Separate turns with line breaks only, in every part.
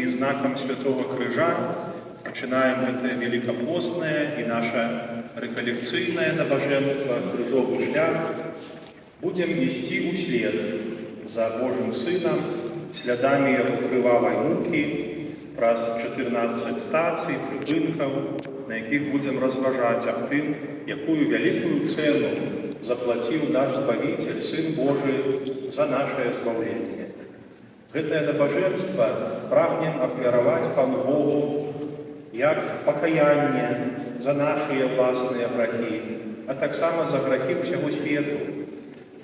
и знаком Святого Крыжа начинаем это великопостное и наше реколлекционное набоженство «Крыжовый шлях». Будем вести услед за Божьим Сыном, слядами Его кривавой муки, праз 14 стаций, припинков, на яких будем разважать об тем, якую великую цену заплатил наш Збавитель, Сын Божий, за наше избавление. Это набоженство прагнем обмировать Пану Богу як покаяние за наши власные грехи, а так само за грехи всего свету,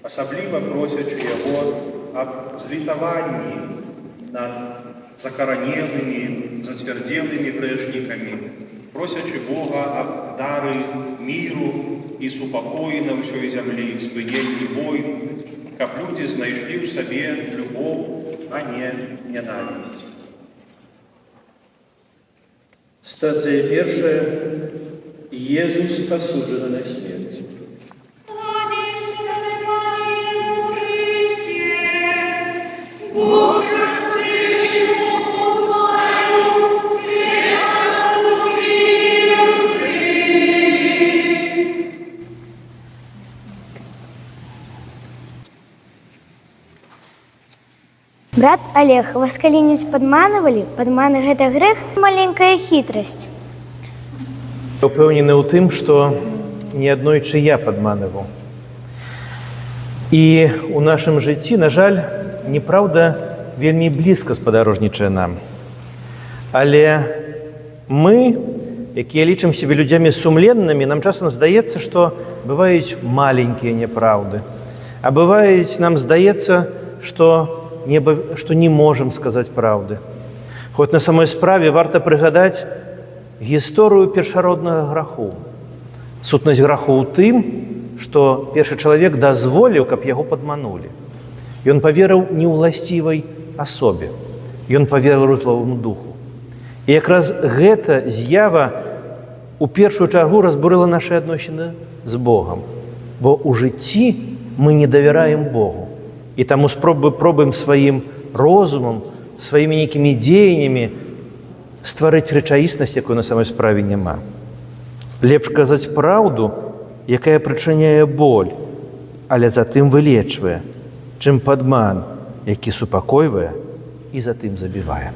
особливо просячи Его об злитовании над закоронелыми, затверделыми грешниками, просячи Бога об дары миру и супокои на всей земле, спынении войн, как люди знайшли в себе любовь, а не ненависть.
Стація першая. Езус осуджен на смерть.
Брат Олег, вас калі-нибудь падманывалі? Падманы – гэта грэх, маленькая хітрасць.
Я упэўнены ў тым, што неаднойчы я падманываў. І ў нашым жыцці, на жаль, неправда вельмі блізка спадарожнічае нам. Але мы, якія лічым сябе людзямі сумленнымі, нам часам здаецца, што бываюць маленькія няпраўды. А бываюць, нам здаецца, што не можам сказаць праўды. Хоць на самой справе варта прыгадаць гісторыю першароднага граху. Сутнасць граху ў тым, што першы чалавек дазволіў, каб яго падманулі. Ён паверыў неўласцівай асобе. Ён паверыў злому духу. І якраз гэта з'ява у першую чаргу разбурыла нашы адносіны з Богам. Бо ў жыцці мы не давяраем Богу. І таму пробуем сваім розумам, сваімі нейкімі дзеяннямі стварыць рэчаіснасць, якой на самой справе няма. Лепш казаць праўду, якая прычыняе боль, але затым вылечвае, чым падман, які супакойвае і затым забівае.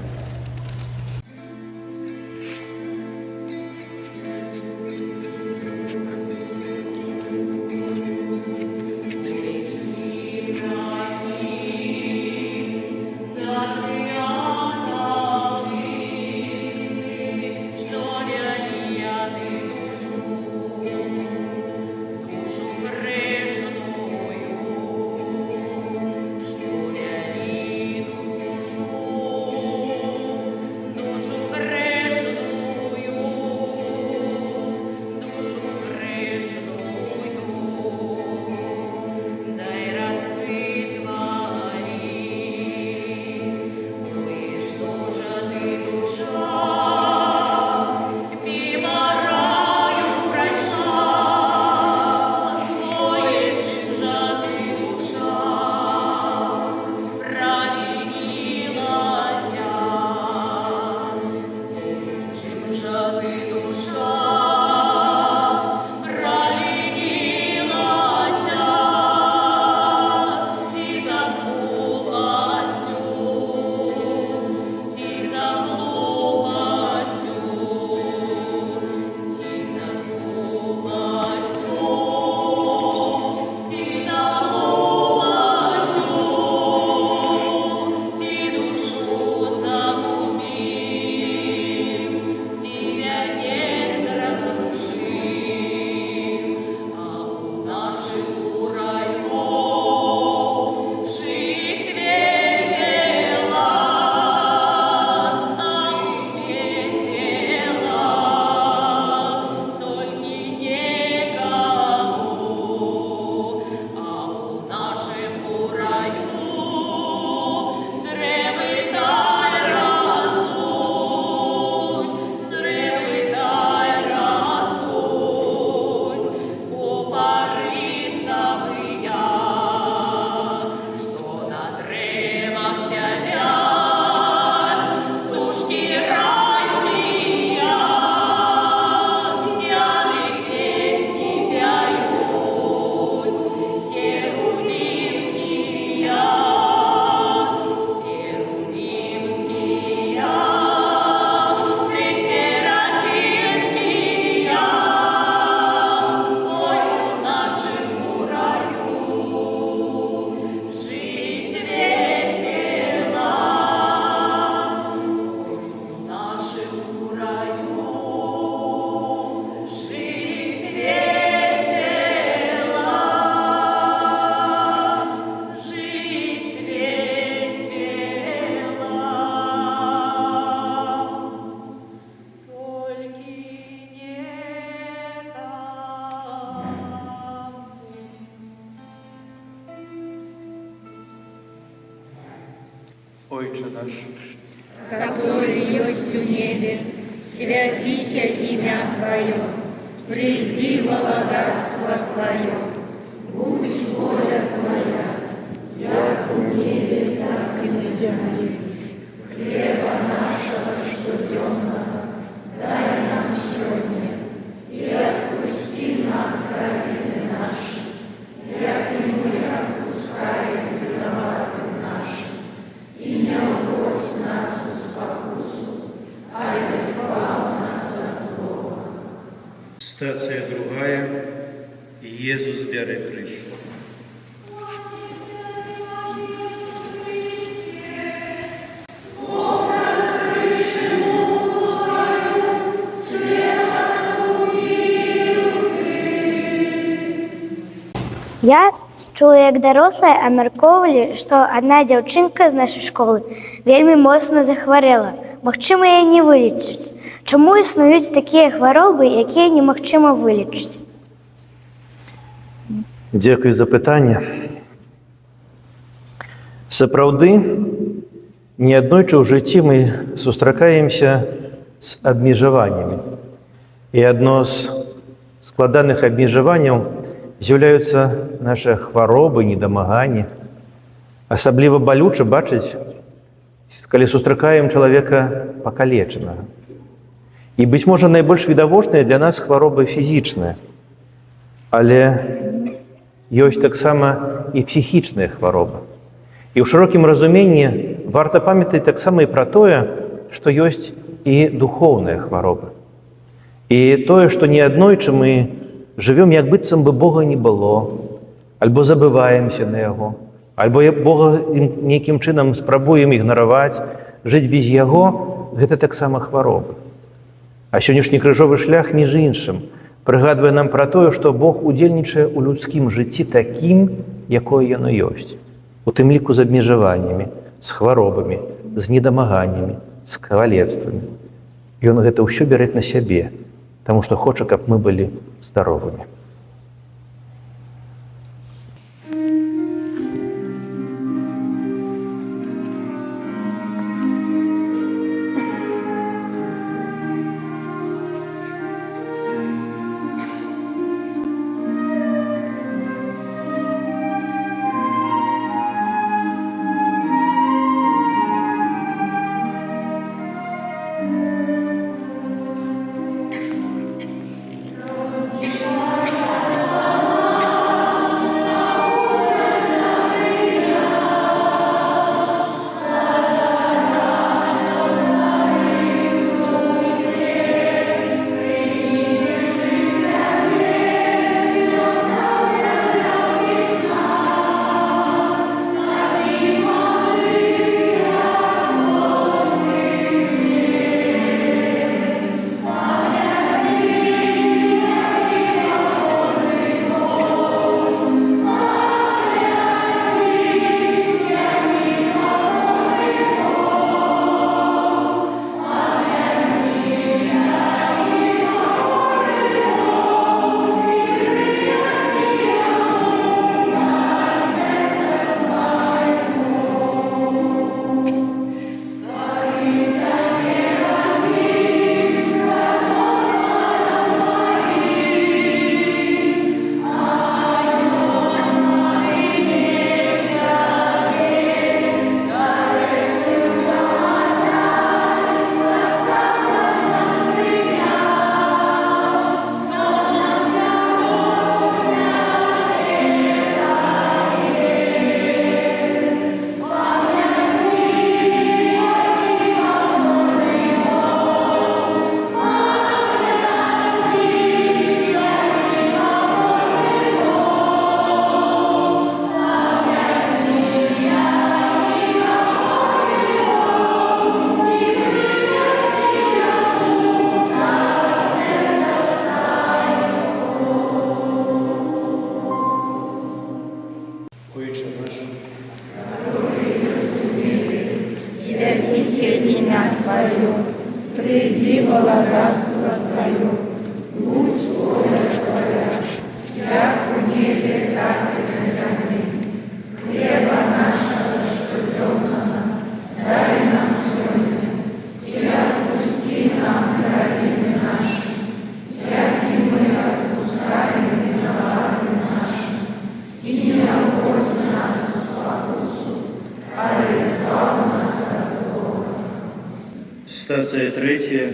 Отче наш,
который есть в небе, святися имя Твое, приди владарство Твое, будь воля Твоя, як в небе, так и на земле. Хлеба нашего штоденного дай нам сегодня, и отпусти нам провины наши, як и мы отпускаем виноватым нашим, и не уводь нас в спокусу, а избавь нас от злого.
стація другая, Єсус бере криш.
Я чула, як дарослыя абмяркоўвалі, што адна дзяўчынка з нашай школы вельмі моцна захварэла. Магчыма, яе не вылечыць. Чаму існуюць такія хваробы, якія немагчыма вылечыць?
Дзякуй за пытанне. Сапраўды, неаднойчы ў жыцці мы сустракаемся з абмежаваннямі. І адно з складаных абмежаванняў з'яўляюцца нашы хваробы, недамаганні. Асабліва балюча бачыць, калі сустракаем чалавека пакалечанага. І, быць можа, найбольш відавочныя для нас хваробы фізічныя. Але ёсць таксама і псіхічныя хваробы. І ў шырокім разуменні варта памятаць таксама і пра тое, што ёсць і духоўныя хваробы. І тое, што неаднойчы мы жывём, як быццам бы Бога не было, альбо забываемся на Яго, альбо Бога нейкім чынам спрабуем ігнараваць, жыць без Яго – гэта таксама хваробы. А сённяшні крыжовы шлях, між іншым, прыгадвае нам пра тое, што Бог удзельнічае ў людскім жыцці такім, якое яно ёсць. У тым ліку з абмежаваннямі, з хваробамі, з недамаганнямі, з кавалецтвамі. Ён гэта ўсё бярэ на сябе, таму што хоча, каб мы былі здаровымі.
имя Твое, приди владарство Твое, будь воля Твоя, як в небе, так и на земле. Хлеба нашего штоденного дай
третє.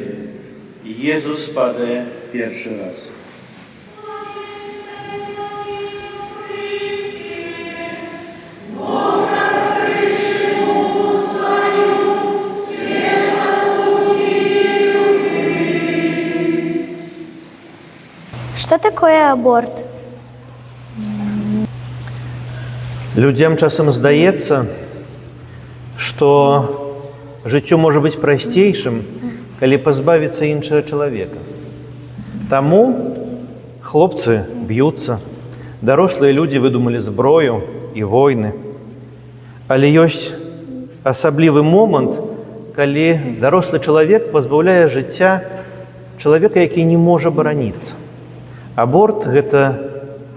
Єсус падає перший раз.
Что такое аборт?
Людям часам здаецца, што жыццё можа быць прасцейшым, калі пазбавіцца іншага чалавека. Таму хлопцы б'юцца, дарослыя людзі выдумалі зброю і войны. Але ёсць асаблівы момант, калі дарослы чалавек пазбаўляе жыцця чалавека, які не можа бараніцца. Аборт – гэта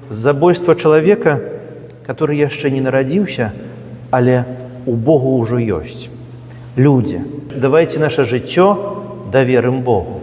забойства чалавека, который яшчэ не нарадзіўся, але у Богу ўжо ёсць. Людзі, давайце наша жыццё даверым Богу.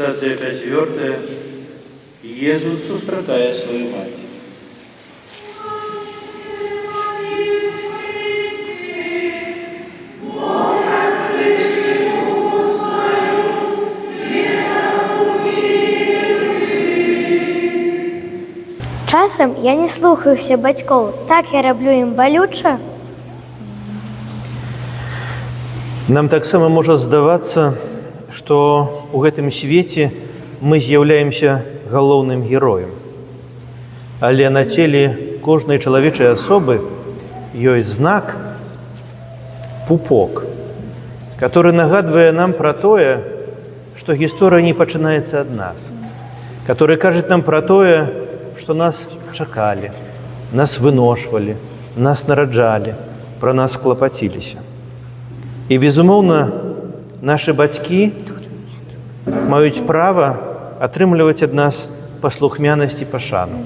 Стація 4. Єсус сустракає свою мать.
Часам я не слухаюся бацькоў, так я раблю ім балюча.
Нам таксама можа здавацца, што ў гэтым свеце мы з'яўляемся галоўным героем. Але на целе кожнай чалавечай асобы ёсць знак, пупок, который нагадвае нам пра тое, што гісторыя не пачынаецца ад нас, который кажа нам пра тое, што нас чакалі, нас выношвалі, нас нараджалі, пра нас клапаціліся. І, безумоўна, нашы бацькі маюць права атрымліваць ад нас паслухмянасць і пашану.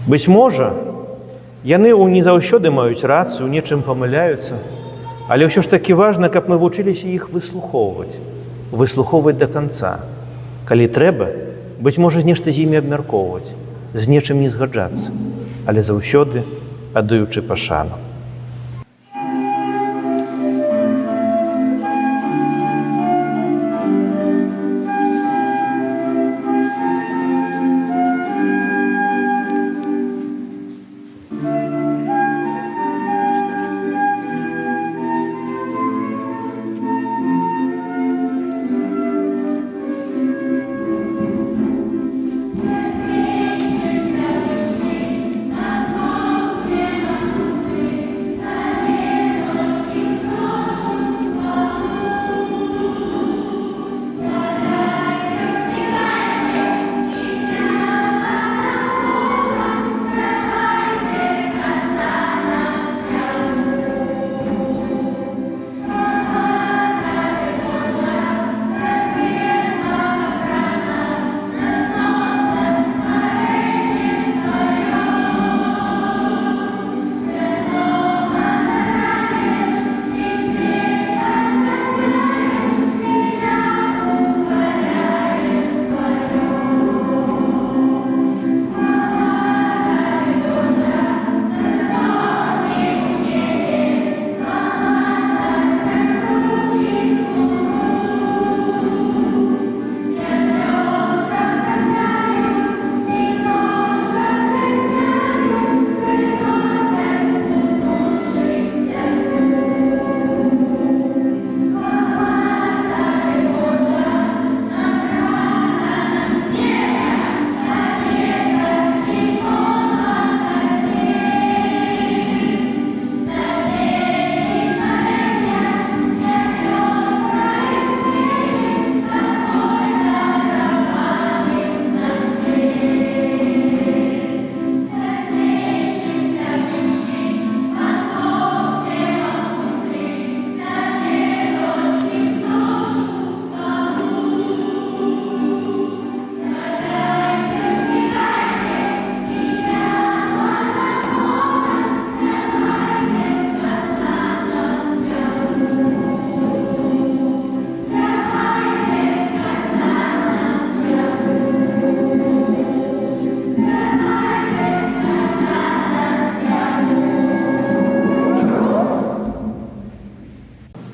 Быць можа, яны не заўсёды маюць рацыю, нечым памыляюцца, але ўсё ж такі важна, каб мы вучыліся іх выслухоўваць да канца. Калі трэба, быць можа, нешта з імі абмяркоўваць, з нечым не згаджацца, але заўсёды аддаючы пашану.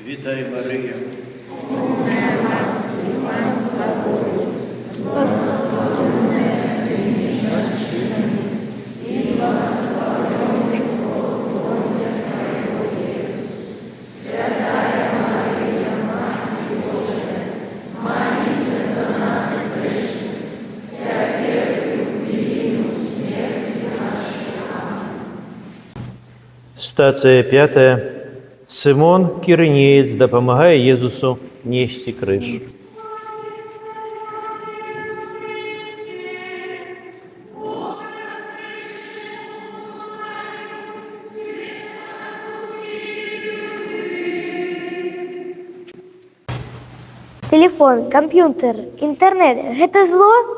Вітай, Марія.
Стацыя 5. Сымон Кірынеец дапамагае Езусу несці крыж.
Телефон, камп'ютер, інтэрнэт – гэта зло?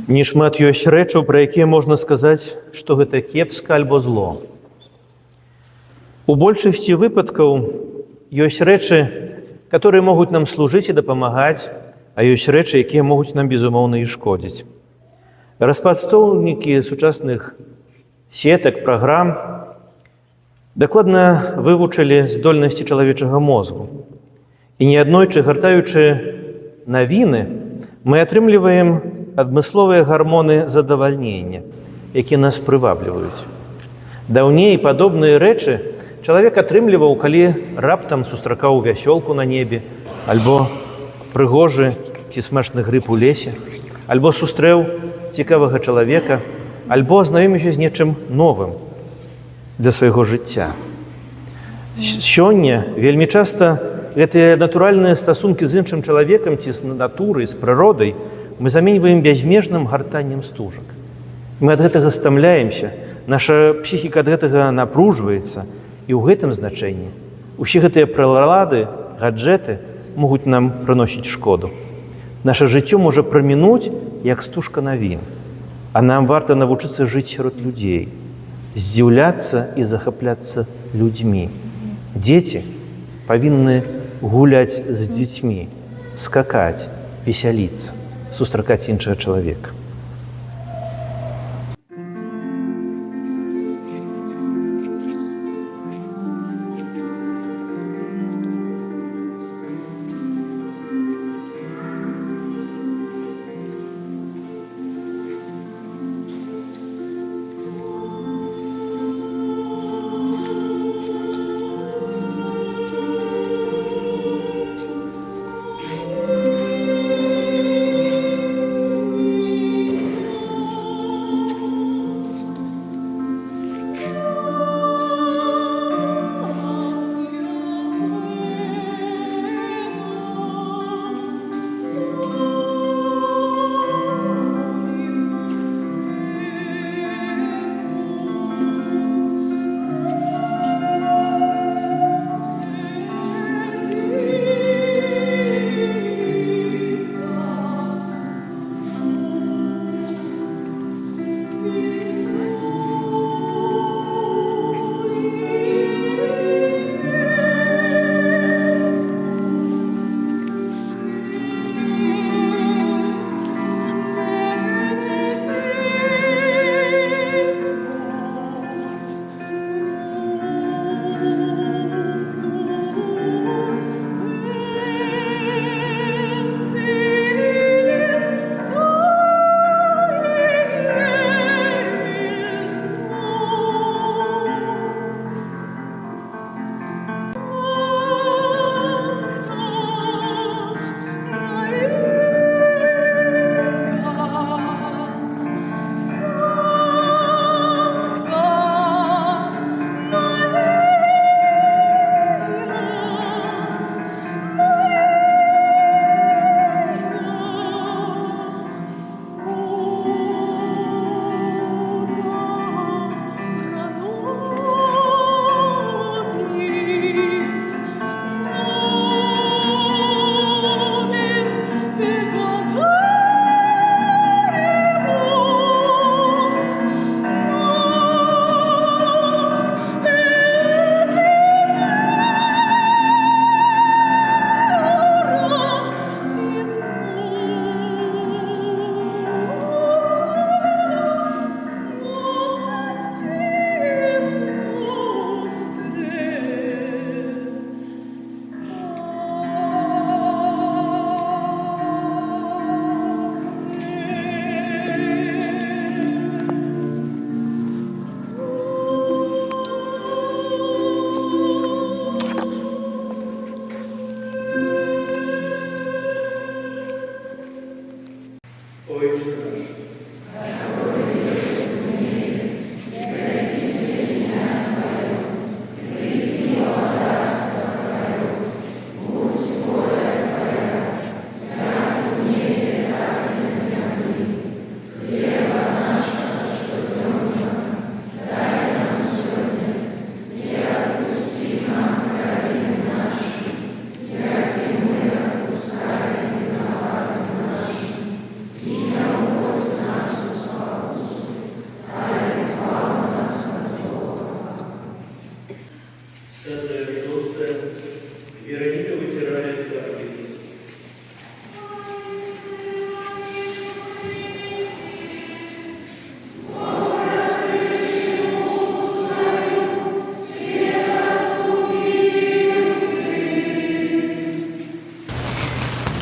Нешмат ёсць рэчаў, пра якія можна сказаць, што гэта кепска альбо зло. У большасці выпадкаў ёсць рэчы, которые могуць нам служыць і дапамагаць, а ёсць рэчы, якія могуць нам, безумоўна, і шкодзіць. Распрацоўнікі сучасных сетак, праграм дакладна вывучылі здольнасці чалавечага мозгу. І неаднойчы, гартаючы навіны, мы атрымліваем адмысловыя гармоны задавальнення, якія нас прывабліваюць. Даўней падобныя рэчы чалавек атрымліваў, калі раптам сустракаў вясёлку на небе, альбо прыгожы ці смачны грыб у лесе, альбо сустрэў цікавага чалавека, альбо азнаёміўся з нечым новым для свайго жыцця. Сёння вельмі часта гэтыя натуральныя стасункі з іншым чалавекам ці з натурай, з прыродай мы заменьваем бязмежным гартаннем стужак. Мы ад гэтага стамляемся, наша псіхіка ад гэтага напружваецца, і ў гэтым значэнні усе гэтыя прылады, гаджэты могуць нам прыносіць шкоду. Наша жыццё можа прамінуць, як стужка навін, а нам варта навучыцца жыць сярод людзей, здзіўляцца і захапляцца людзьмі. Дзеці павінны гуляць з дзецьмі, скакаць, весяліцца, сустракаць іншага чалавека.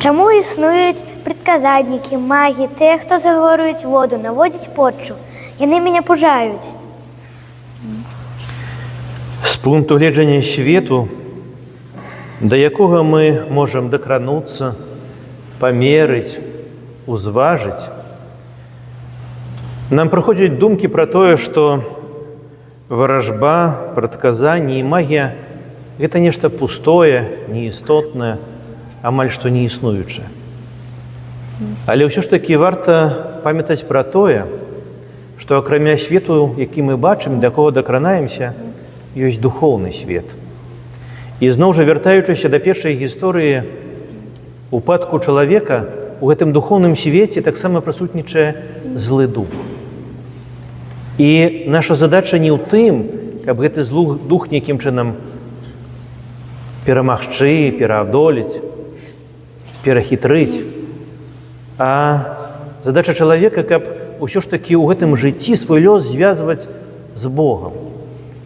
Чаму існуюць Предказальнікі, магі, тыя, хто загаворююць воду, наводзяць порчу. Яны мяне пужаюць.
З пункту гледжання свету, да якога мы можам дакрануцца, памерыць, узважыць, нам прыходзяць думкі пра тое, што варажба, прадказанне і магія – гэта нешта пустое, неістотнае, амаль што неіснуючае. Але ўсё ж такі варта памятаць пра тое, што акрамя свету, які мы бачым, да кого дакранаемся, ёсць духоўны свет. І зноў жа, вяртаючыся да першай гісторыі упадку чалавека, у гэтым духоўным свеце таксама прысутнічае злы дух. І наша задача не ў тым, каб гэты злы дух нейкім чынам перамагчы, пераадолець, перахітрыць, а задача чалавека, каб усё ж такі ў гэтым жыцці свой лёс звязваць з Богам.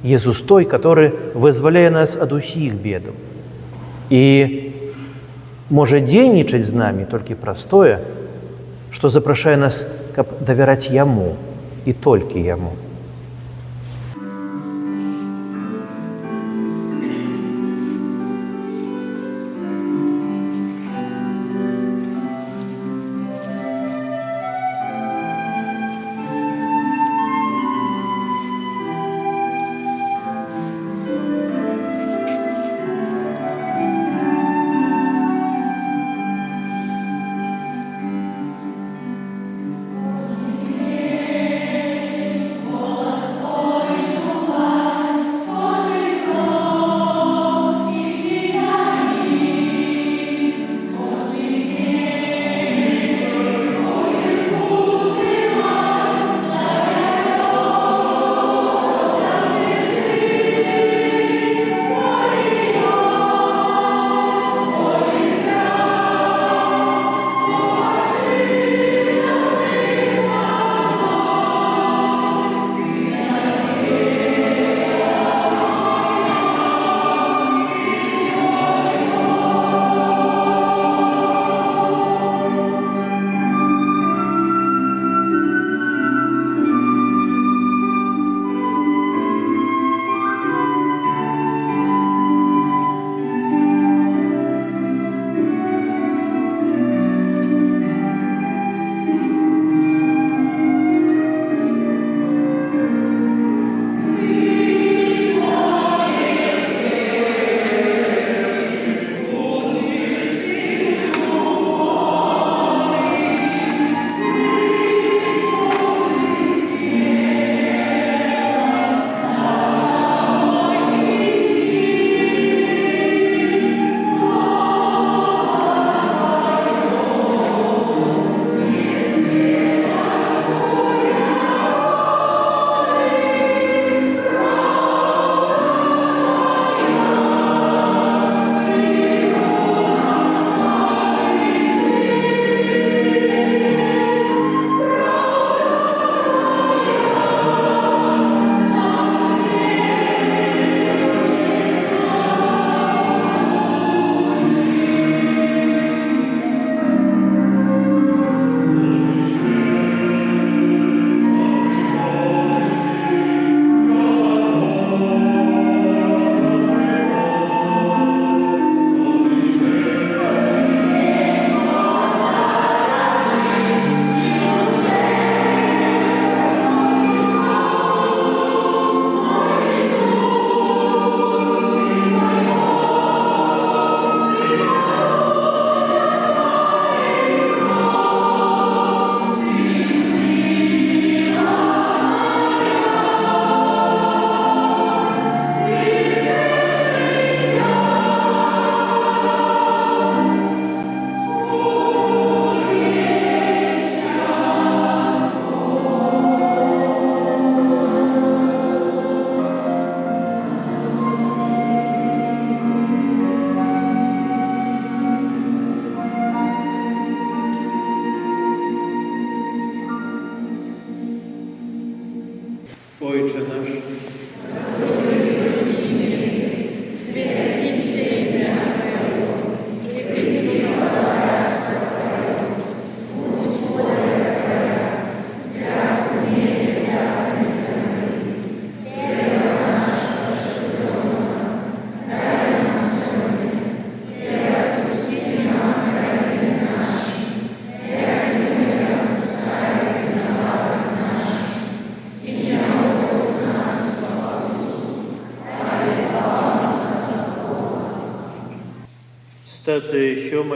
Езус той, который вызваляе нас ад усіх бедаў. І можа дзейнічаць з намі толькі праз тое, што запрашае нас, каб давяраць Яму і толькі Яму.
Отче наш,
Медитація 7.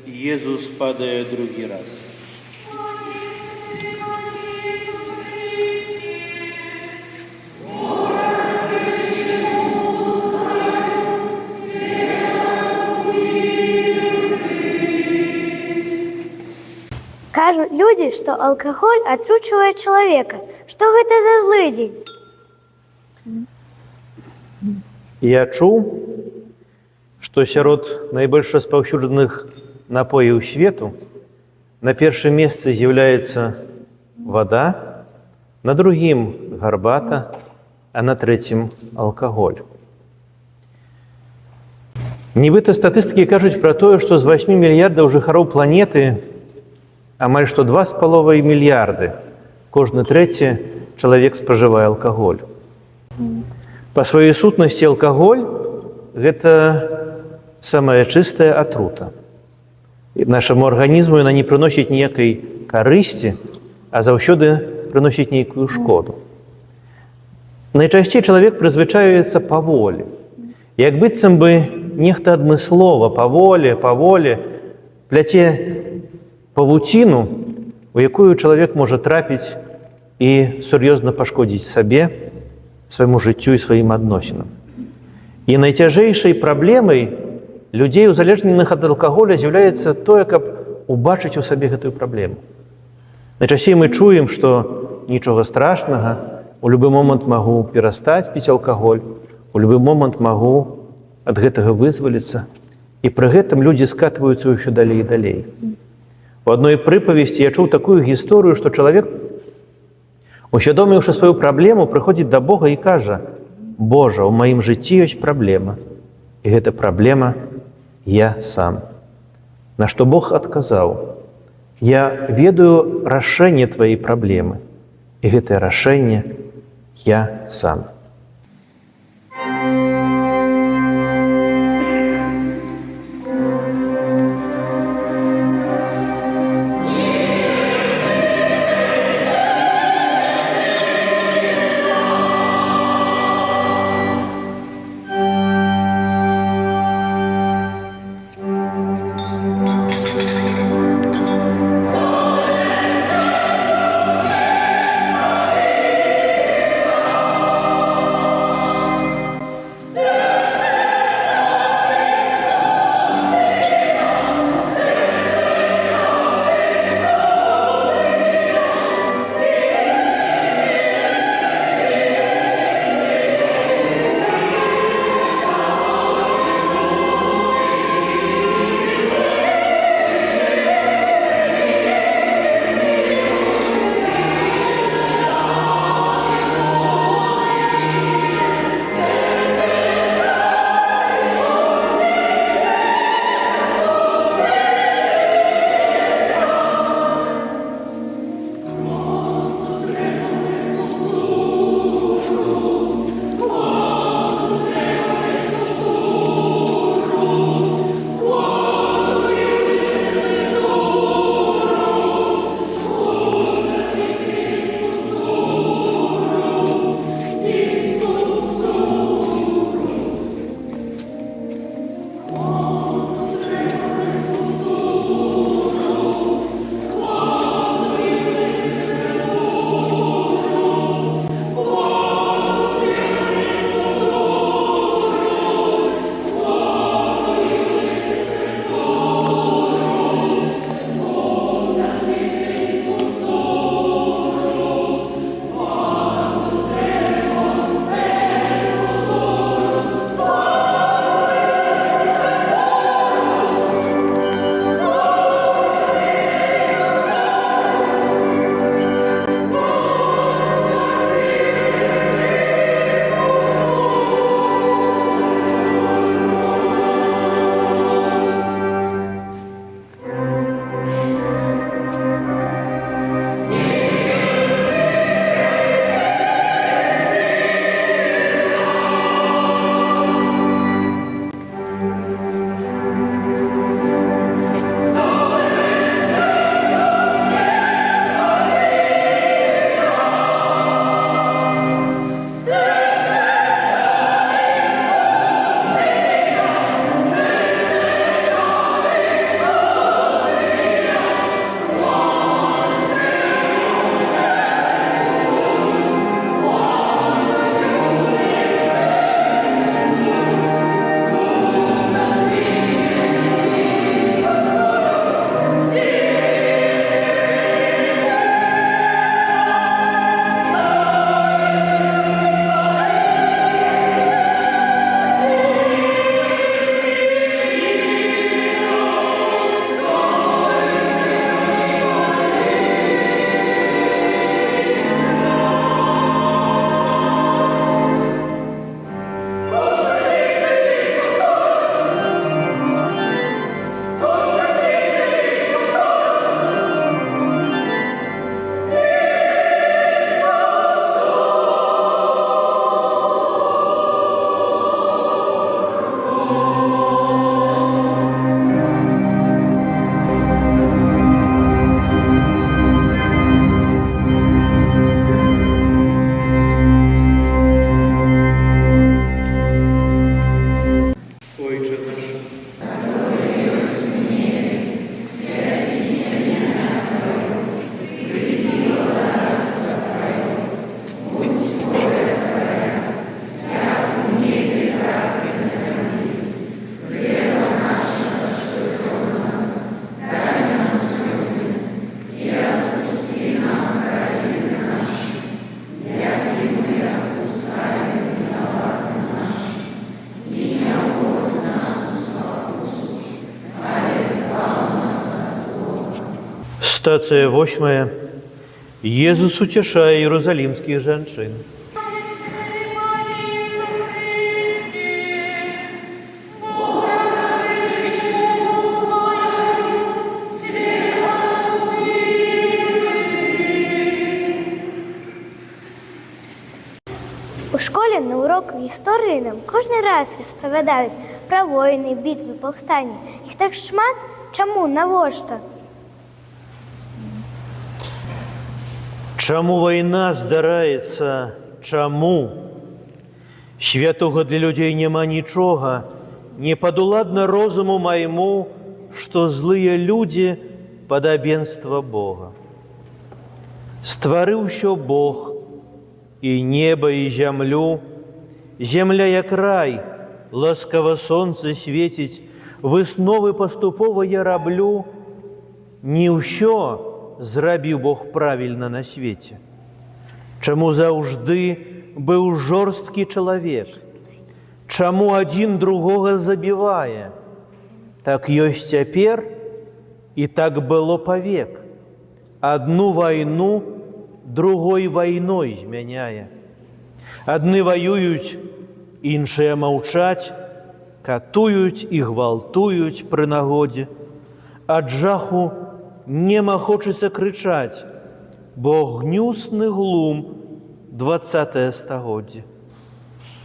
Єсус падає другий раз.
Кажуть люди, що алкоголь отручує чоловіка. Що це за злидінь?
Я чуў, што сярод найбольш распаўсюджаных напояў свету на першым месцы з'яўляецца вада, на другім гарбата, а на трэцім алкаголь. Нібыта статыстыкі кажуць пра тое, што з 8 мільярдаў жыхароў планеты амаль што 2,5 мільярды кожны трэці чалавек спажывае алкаголь. Па сваёй сутнасці алкаголь – гэта самая чыстая атрута. І нашаму арганізму яна не прыносіць ніякай карысці, а заўсёды прыносіць нейкую шкоду. Найчасцей чалавек прызвычаецца паволі. Як быццам бы нехта адмыслова паволі пляце павуціну, у якую чалавек можа трапіць і сур'ёзна пашкодзіць сабе, свайму жыццю і сваім адносінам. І найцяжэйшай праблемай людзей, узалежненых ад алкаголя, з'яўляецца тое, каб убачыць у сабе гэтую праблему. Найчасцей мы чуем, што нічога страшнага, у любы момант магу перастаць піць алкаголь, у любы момант магу ад гэтага вызваліцца. І пры гэтым людзі скатваюцца ўсё далей і далей. У адной прыпавесці я чуў такую гісторыю, што чалавек, усвядоміўшы сваю праблему, прыходзіць да Бога і кажа: «Божа, у маім жыцці ёсць праблема, і гэта праблема я сам». На што Бог адказаў: «Я ведаю рашэнне тваёй праблемы, і гэтае рашэнне я сам». Стацыя 8. Езус уцешае іерусалімскіх жанчын.
У школі на уроках історії нам кожен раз розповідають про війни, битви, повстання. Їх так шмат. Чому? Навошта?
Чаму вайна здараецца? Чаму? Святога для людзей няма нічога, не падуладна розуму майму, што злыя людзі падабенства Бога. Стварыў усё Бог, і неба, і зямлю. Земля як рай, ласкава сонца свеціць, высновы паступова я раблю. Не ўсё зрабіў Бог правільна на свеце. Чаму заўжды быў жорсткі чалавек? Чаму адзін другога забівае? Так ёсць цяпер, і так было павек. Адну вайну другой вайной змяняе. Адны ваююць, іншыя маўчаць, катуюць і гвалтуюць пры нагодзе. Ад жаху нема хочацца крычаць, бо гнюсны глум 20-е стагоддзе.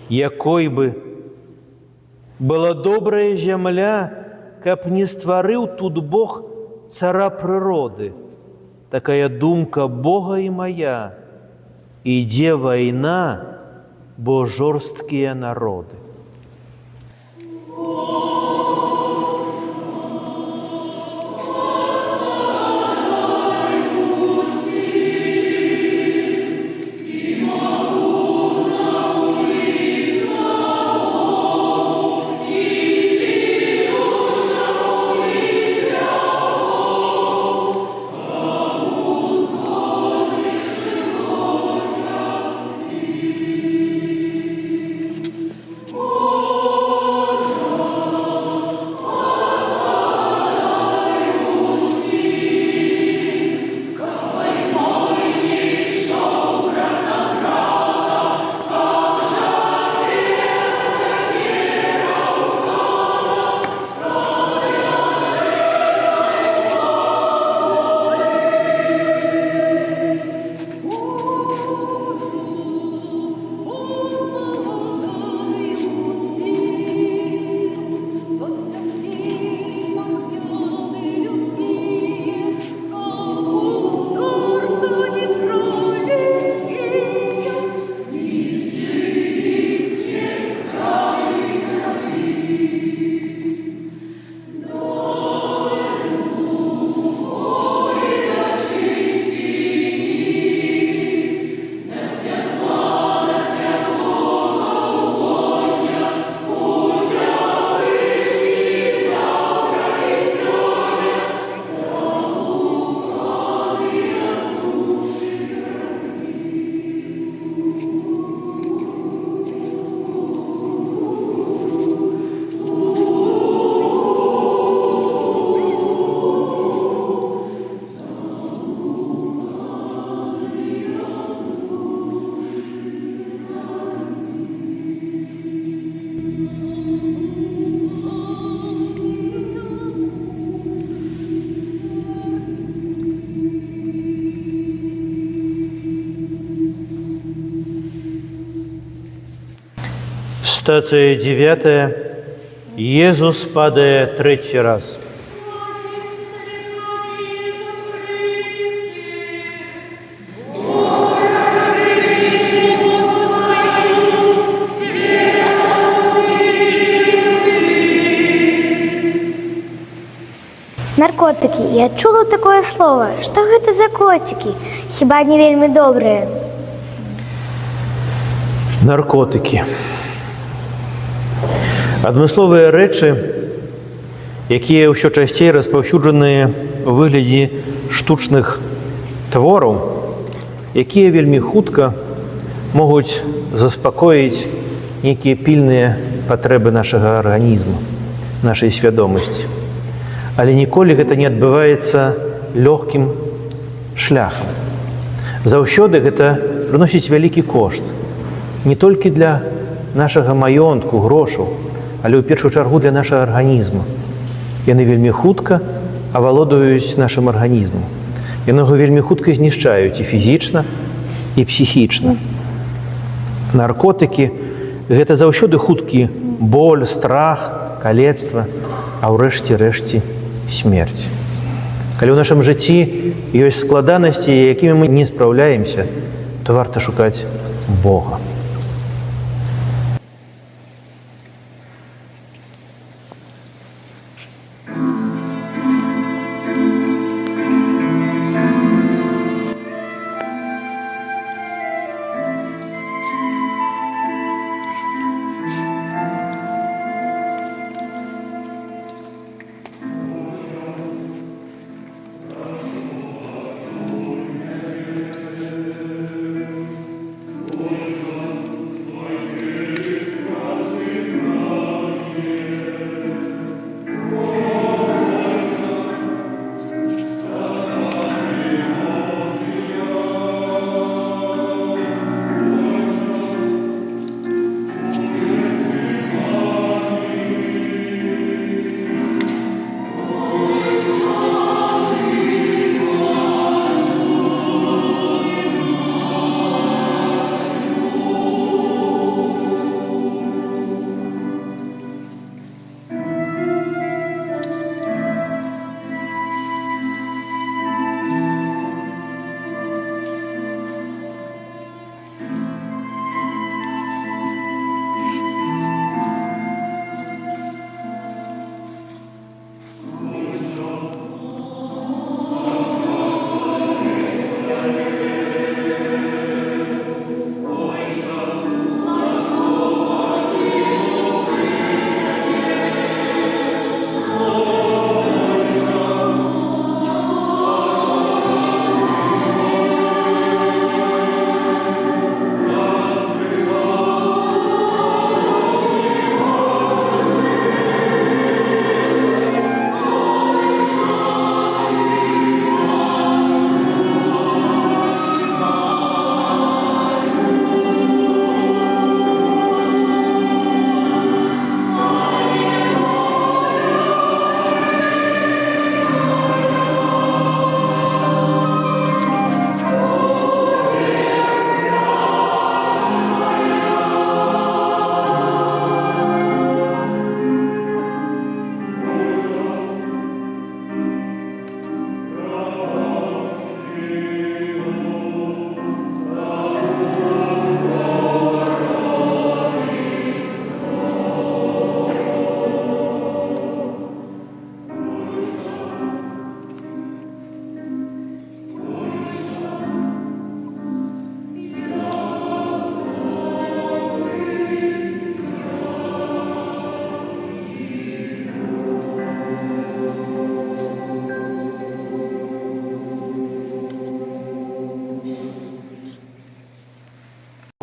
Якой бы была добрая зямля, каб не стварыў тут Бог цара прыроды. Такая думка Бога і моя. Ідзе вайна, бо жорсткія народы. Стацыя 9. Езус падае 3 раз.
Наркотики. Я чула такое слово. Што гэта за коцікі? Хіба не вельмі добрыя?
Наркотики. Адмысловыя рэчы, якія ўсё часцей распаўсюджаныя ў выглядзе штучных твораў, якія вельмі хутка могуць заспакоіць нейкія пільныя патрэбы нашага арганізму, нашай свядомасці. Але ніколі гэта не адбываецца лёгкім шляхам. Заўсёды гэта прыносіць вялікі кошт. Не толькі для нашага маёнтку, грошаў, але ў першую чаргу для нашага арганізму. Яны вельмі хутка авалодаюць нашым арганізмам. Яны яго вельмі хутка знішчаюць і фізічна, і псіхічна. Наркотыкі – гэта заўсёды хуткі боль, страх, калецтва, а ўрэшце рэшце смерць. Калі ў нашым жыцці ёсць складанасці, якімі мы не спраўляемся, то варта шукаць Бога.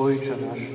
Ojcze nasz,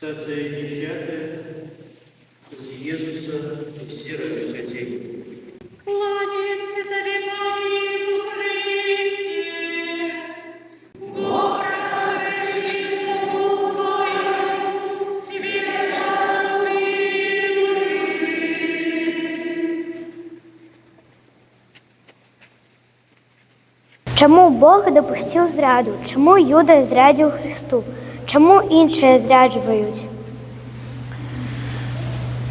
Стация 10 з Єзуса всі хотів.
Кланяемся Тебе, Иисусу Христе, Бога Священному Своему, святому милуй.
Чому Бог допустив зраду? Чому Юда зрадив Христу? Чому інші зраджують?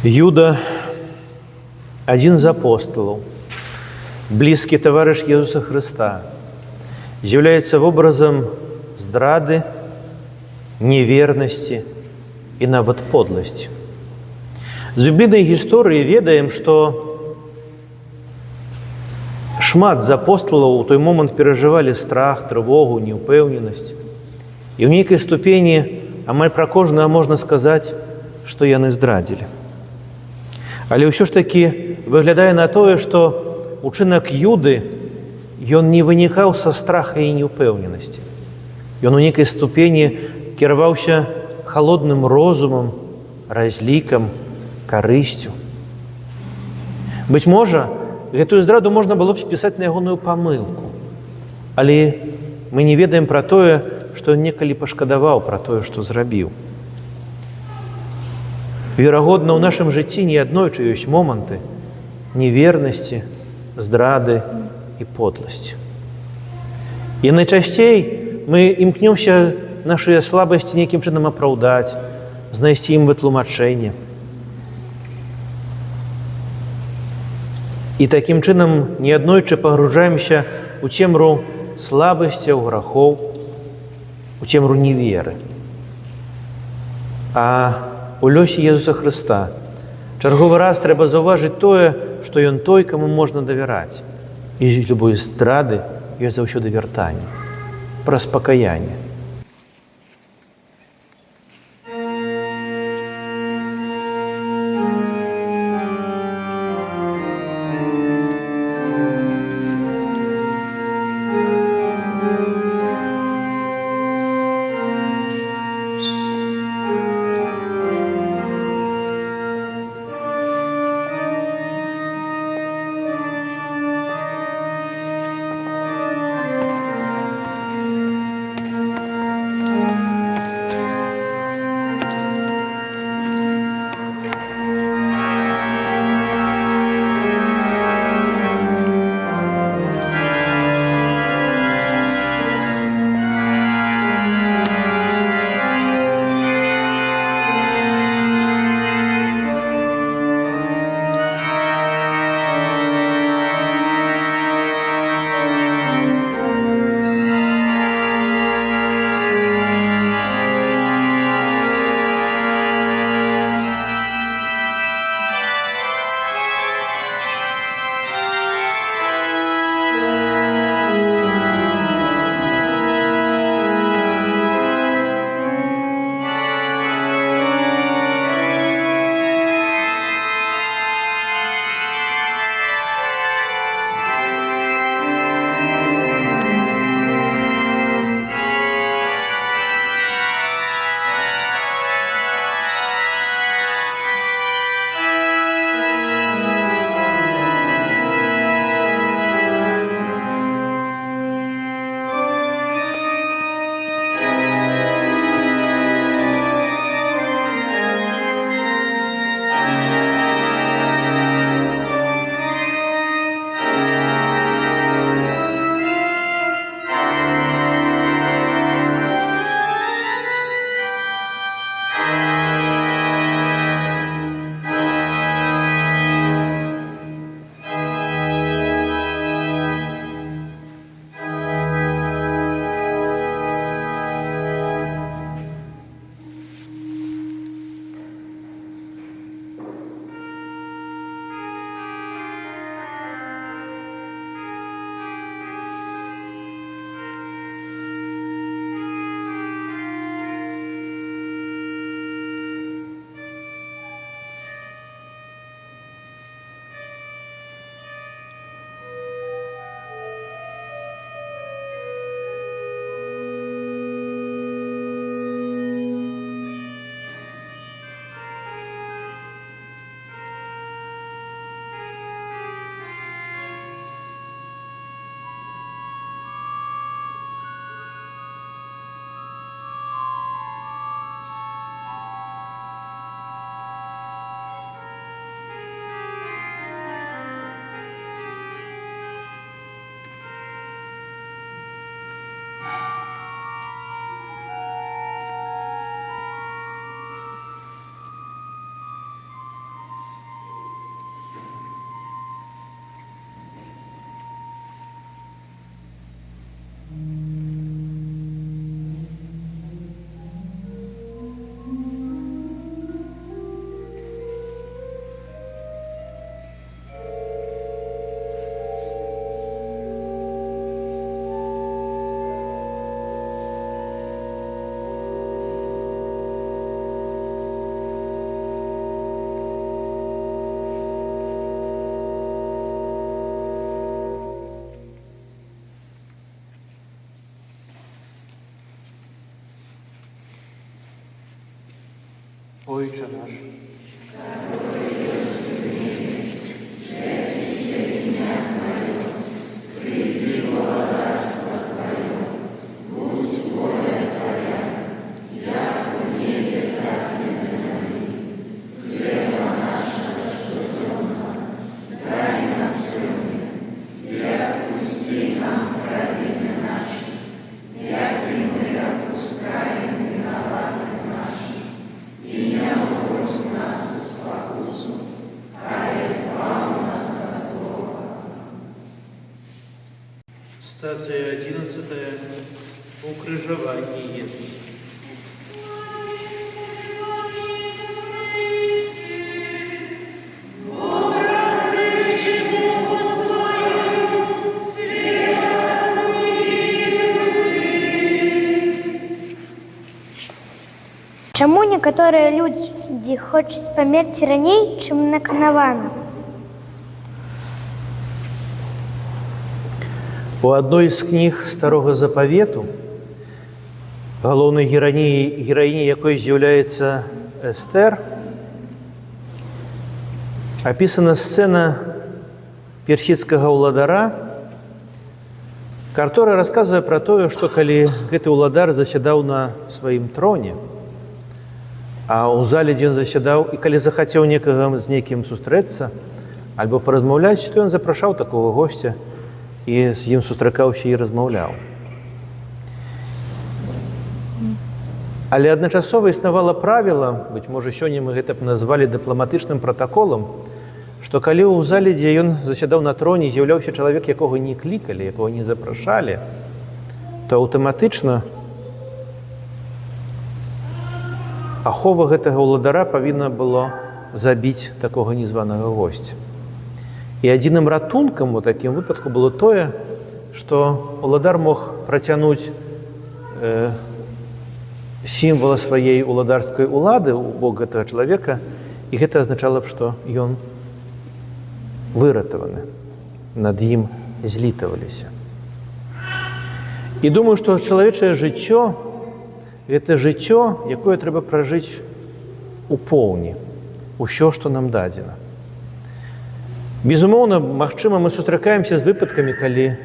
Юда – один з апостолів, близький товариш Ісуса Христа, з'являється образом зради, неверності і навіть подлості. З біблійнай гісторыі ведаем, што шмат з апосталаў у той момант перажывалі страх, трывогу, неўпэўненасць. І ў нейкай ступені амаль пра кожнага можна сказаць, што яны здрадзілі. Але ўсё ж такі выглядае на тое, што учынак Юды, ён не вынікаў са страха і неўпэўненасці. Ён у нейкай ступені кіраваўся халодным розумам, разлікам, карысцю. Быць можа, гэтую здраду можна было б спісаць на ягоную памылку. Але мы не ведаем пра тое, што ён некалі пашкадаваў пра тое, што зрабіў. Верагодна, ў нашым жыцці неаднойчы ёсць моманты невернасці, здрады і подласці. І найчасцей мы імкнёмся нашыя слабасці нейкім чынам апраўдаць, знайсці ім вытлумачэнне. І такім чынам неаднойчы пагружаемся ў цемру слабасцяў, грахоў, у цемру неверы. А у лёсе Езуса Хрыста чарговы раз трэба заўважыць тое, што ён той, каму можна давяраць. І з любой здрады ёсць заўсёды вяртанне, праз пакаянне.
Ojcze nasz, Стация 11. Укрыжование Иисуса.
Чаму некаторыя людзі хочуць памерці раней, чым наканавана?
У одной из книг Старого Заповету, галоўнай гераіней якой з'яўляецца Эстэр, опісана сцена персідскага ўладара, который рассказывае про тое, што калі гэты ўладар засядаў на сваім троне, а ў зале, дзе ён засядаў, і калі захацеў некага з некім сустрэцца альбо паразмаўляць, то ён запрашаў такого госця і з ім сустракаўся і размаўляў. Але адначасова існавала правіла, быць можа, сёння мы гэта б назвалі дыпламатычным пратаколам, што калі ў зале, дзе ён засядаў на троне, з'яўляўся чалавек, якога не клікалі, якога не запрашалі, то аўтаматычна ахова гэтага ўладара павінна было забіць такога незванага госця. І адзіным ратункам у такім выпадку было тое, што ўладар мог працянуць сімвала сваей уладарскай улады ў бок гэтага чалавека, і гэта азначала б, што ён выратаваны, над ім злітаваліся. І думаю, што чалавечае жыццё – гэта жыццё, якое трэба пражыць у поўні, усё, што нам дадзена. Безумоўна, магчыма, мы сустракаемся з выпадкамі, калі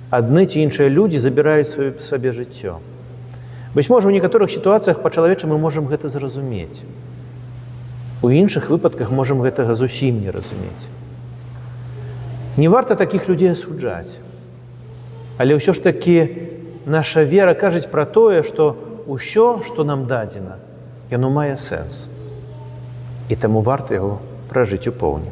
адны ці іншыя людзі забіраюць сабе жыццё. Быць можа, у некаторых сітуацыях па-чалавечы мы можам гэта зразумець. У іншых выпадках можам гэтага зусім не разумець. Не варта такіх людзей асуджаць. Але ўсё ж такі наша вера кажа пра тое, што ўсё, што нам дадзена, яно мае сэнс. І таму варта яго пражыць у поўні.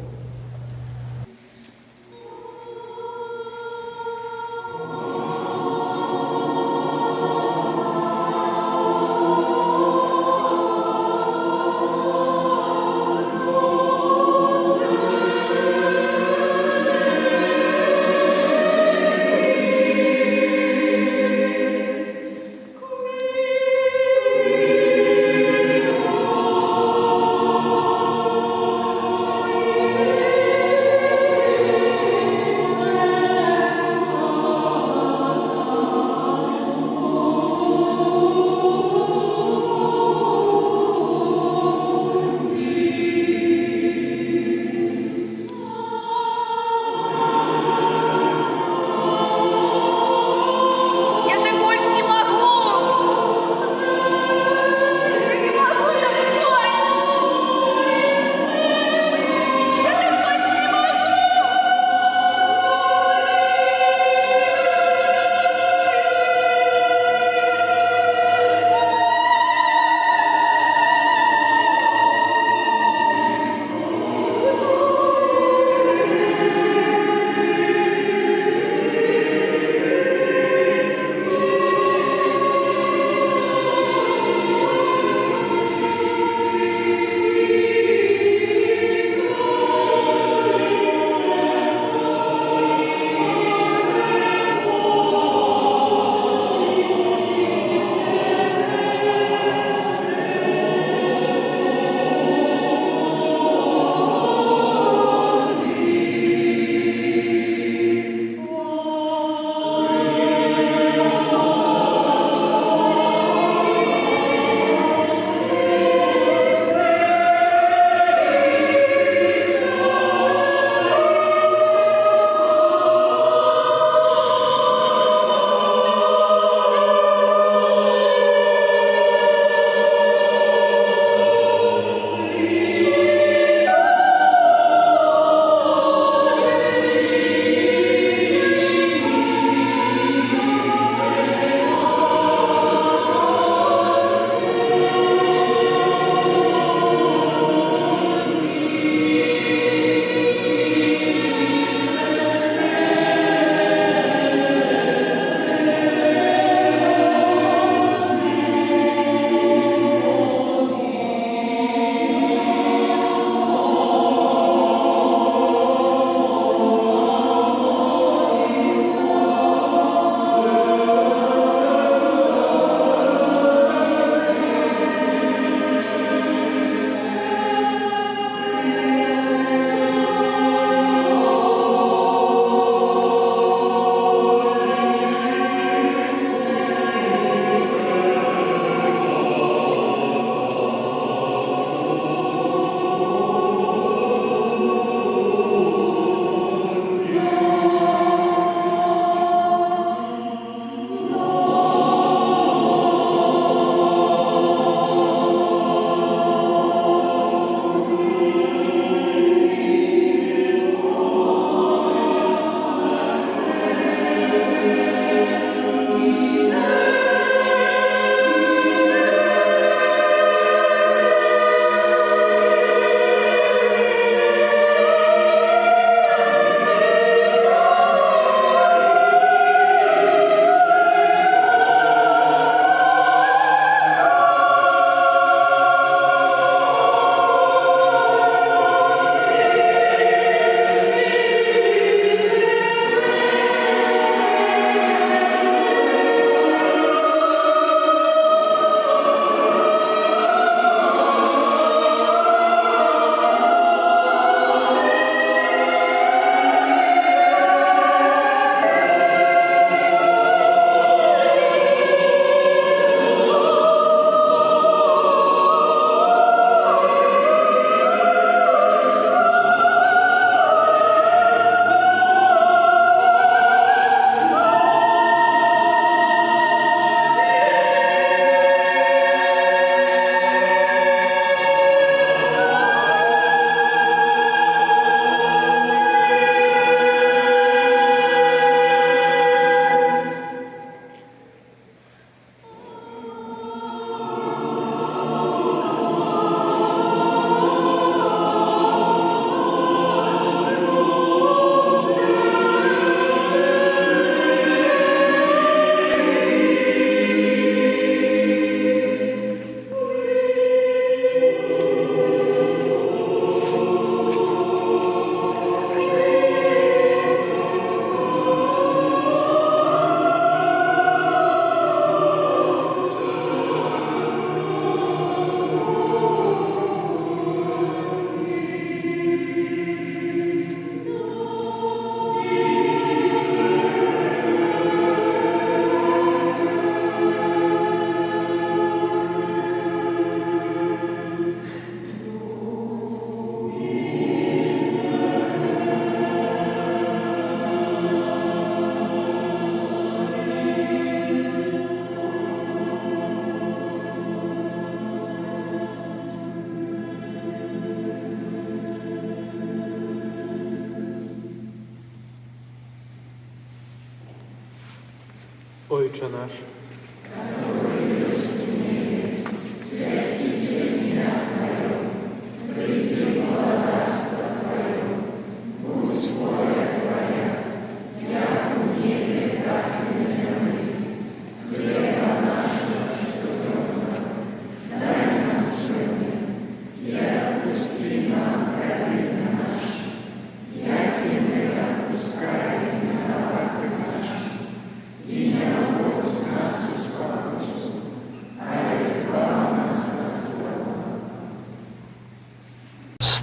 Ojcze nasz,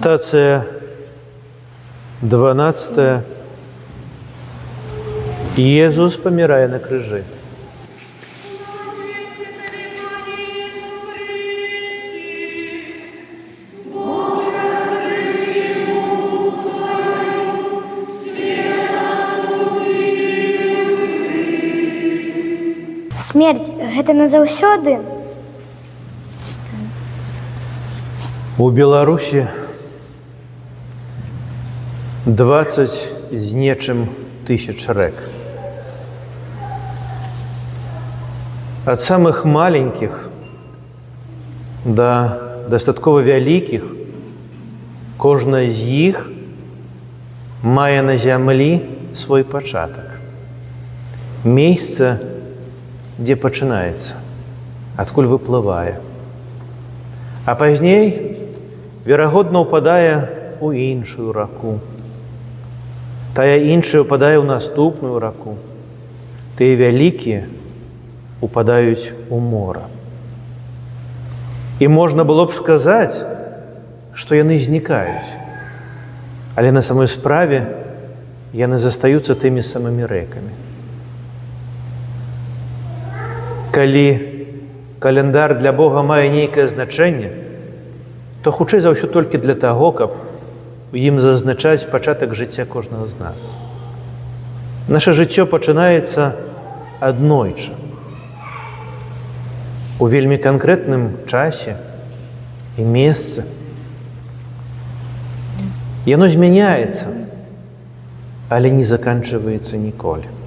Стация 12. Иисус помирая на крыжи.
Кланяемся Тебе, Пане Иису Христе. Бог разрешил Богу Свою, святому
Смерць гэта назаўсёды.
У Беларусі 20 з нечым тысяч рэк. Ад самых маленькіх да дастаткова вялікіх, кожная з іх мае на зямлі свой пачатак. Месца, дзе пачынаецца, адкуль выплывае. А пазней, верагодна, упадае у іншую раку. Тая іншая упадае ў наступную раку. Тыя вялікія упадаюць у мора. І можна было б сказаць, што яны знікаюць. Але на самой справе яны застаюцца тымі самымі рэкамі. Калі каляндар для Бога мае нейкае значэнне, то хутчэй за ўсё толькі для таго, каб у ім зазначаць пачатак жыцця кожнага з нас. Наша жыццё пачынаецца аднойчы, у вельмі канкрэтным часе і месцы. Яно змяняецца, але не заканчваецца ніколі.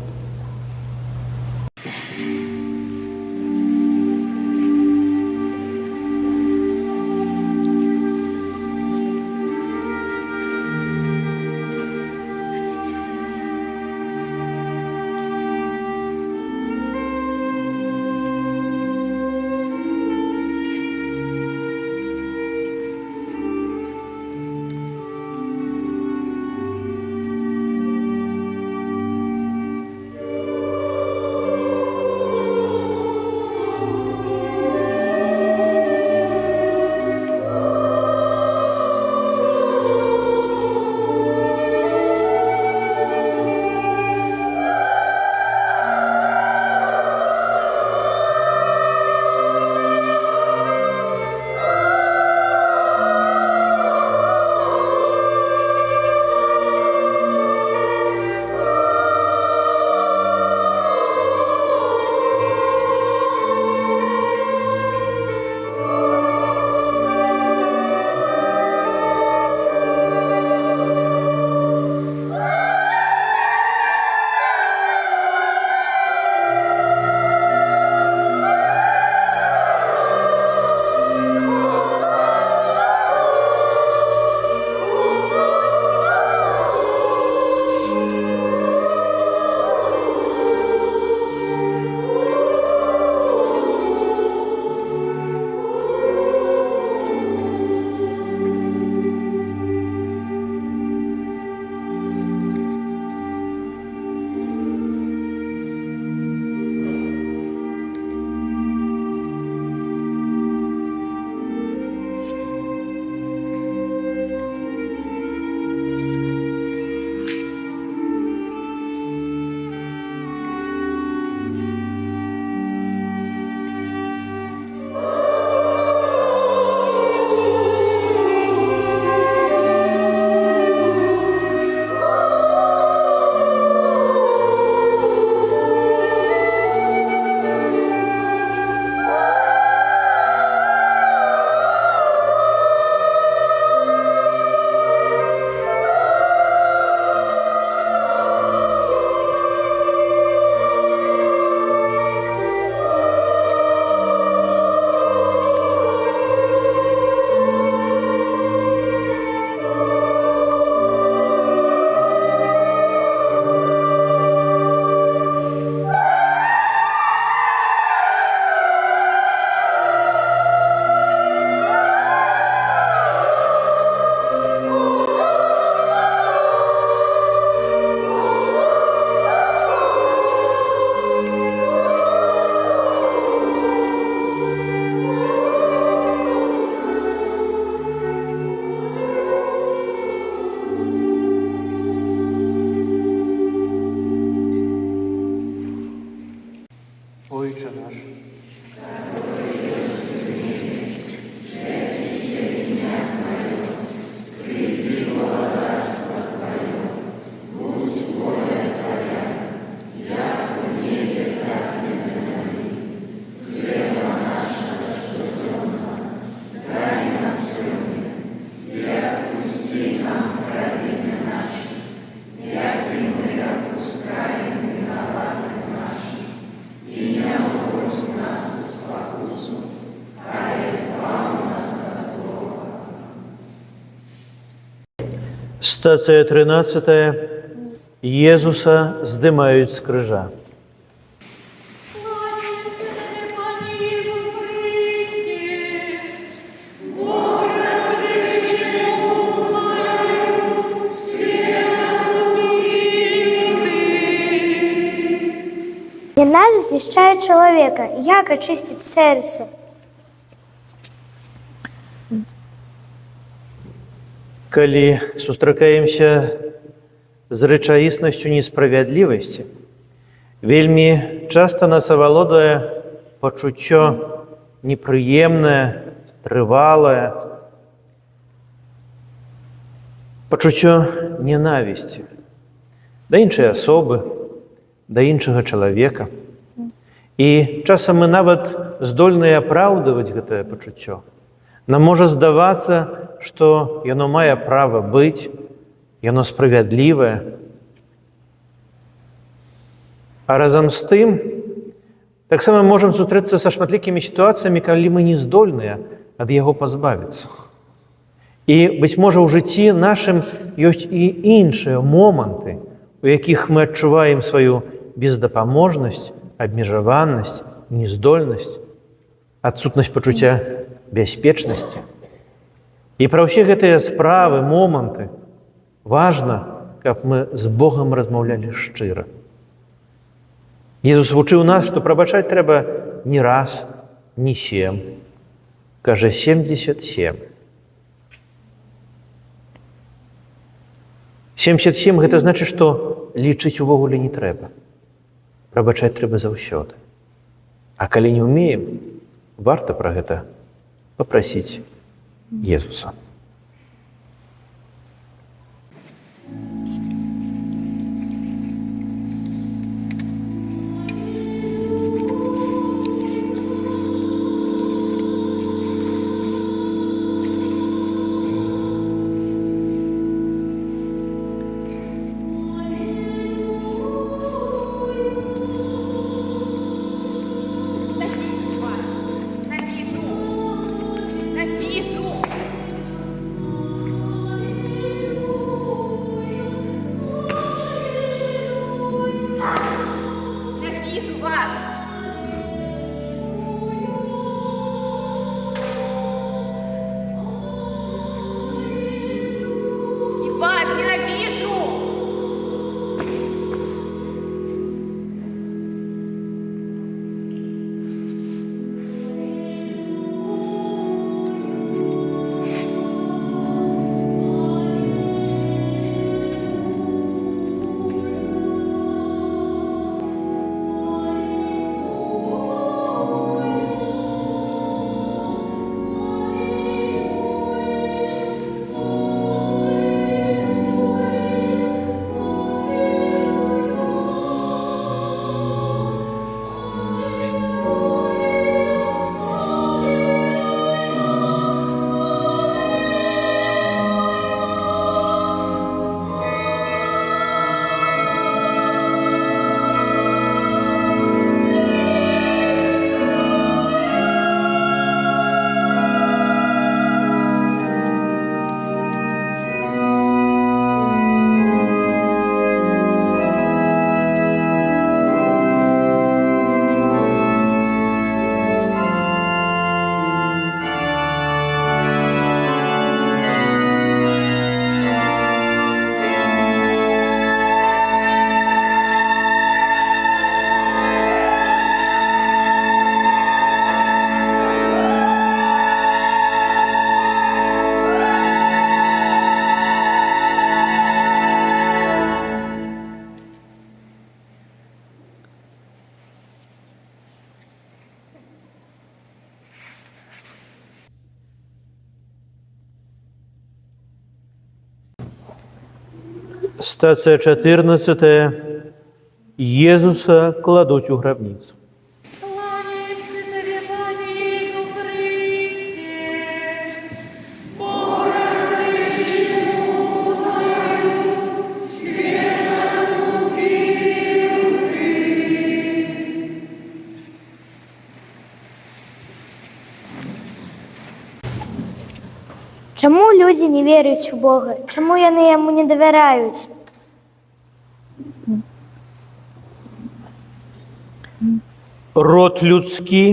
Стація 13. Єзуса здимають з крижа.
Кланяемся тебе, Пане Иисус Христе. Бог разрешил свою святую Ты.
Ненависть знищает человека. Як очистить серце?
Калі сустракаемся з рэчаіснасцю несправядлівасці, вельмі часта нас авалодае пачуццё непрыемнае, трывалае, пачуццё ненавісці да іншай асобы, да іншага чалавека. І часам мы нават здольныя апраўдваць гэтае пачуццё. Нам можа здавацца, што яно мае права быць, яно справядлівае. А разам з тым, таксама можам сустрэцца са шматлікімі сітуацыямі, калі мы не здольныя ад яго пазбавіцца. І, быць можа, у жыцці нашым ёсць і іншыя моманты, у якіх мы адчуваем сваю бездапаможнасць, абмежаванасць, нездольнасць, адсутнасць пачуцця бяспечнасці. І пра ўсе гэтыя справы, моманты важна, каб мы з Богам размаўлялі шчыра. Езус вучыў нас, што прабачаць трэба не раз, не 7, кажа 77. 77 гэта значыць, што лічыць увогуле не трэба. Прабачаць трэба заўсёды. А калі не ўмеем, варта пра гэта папрасіць Езуса. Стація 14. Єзуса кладуть у гробницю.
Кланяемся тебе, Пане Иисус Христе. Бог разрешил свою святую Ты.
Чаму людзі не веруюць у Бога? Чаму яны яму не давяраюць?
Род людскі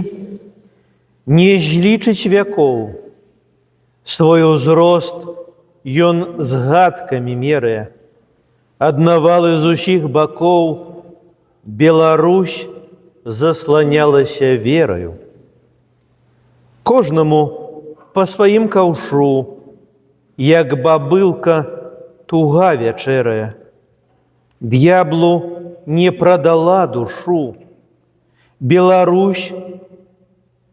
не злічыць вякоў. Свой узрост ён згадкамі мерае. Аднавалы з усіх бакоў Беларусь засланялася вераю. Кожнаму па сваім каўшу, як бабылка туга вячэрае. Д'яблу не прадала душу. Беларусь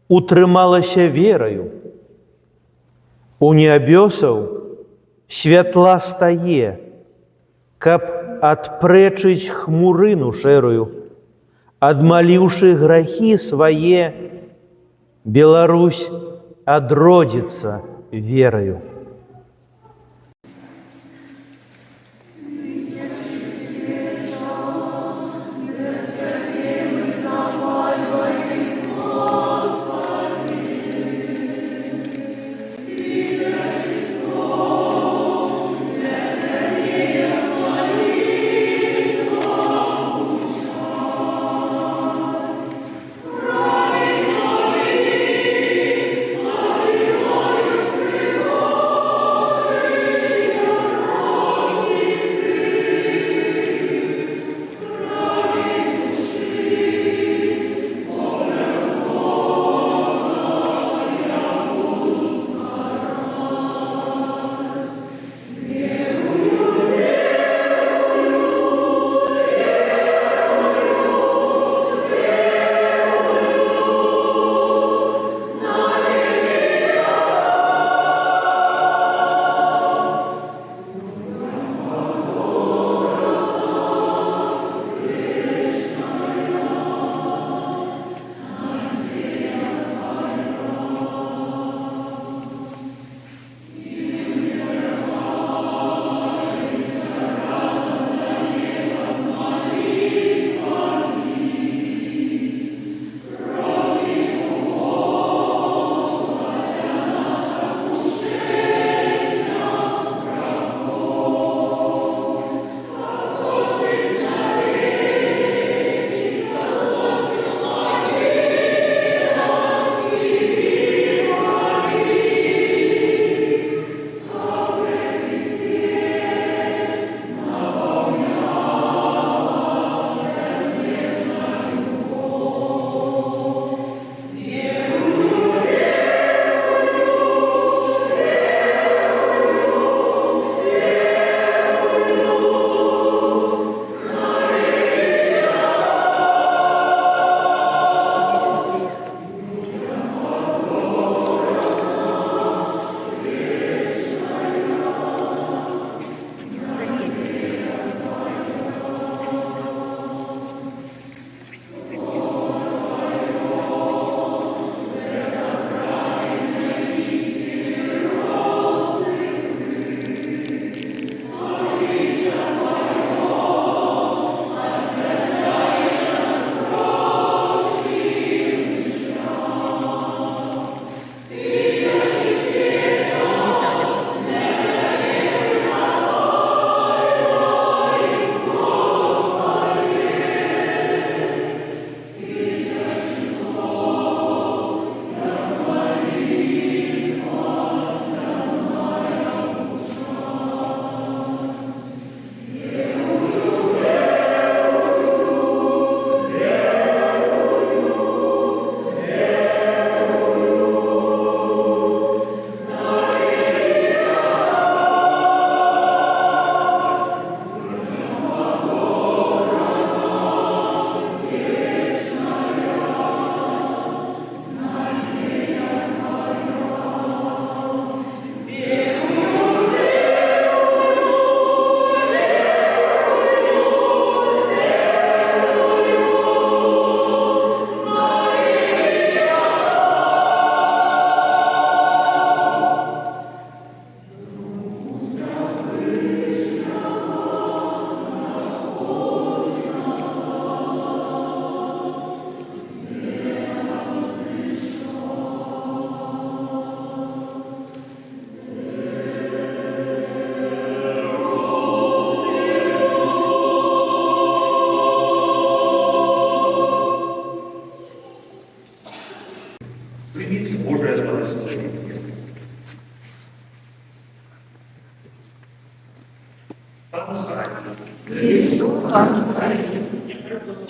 утрымалася вераю. У нябёсаў святла стае, каб адпрэчыць хмурыну шэрую. Адмаліўшы грахі свае, Беларусь адродзіцца вераю.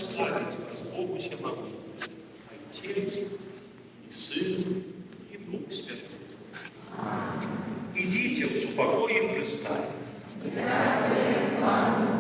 славить вас Богу всемогу, Отец и Сын и Дух Святой. Идите с упокоем Христа.
Дякую вам,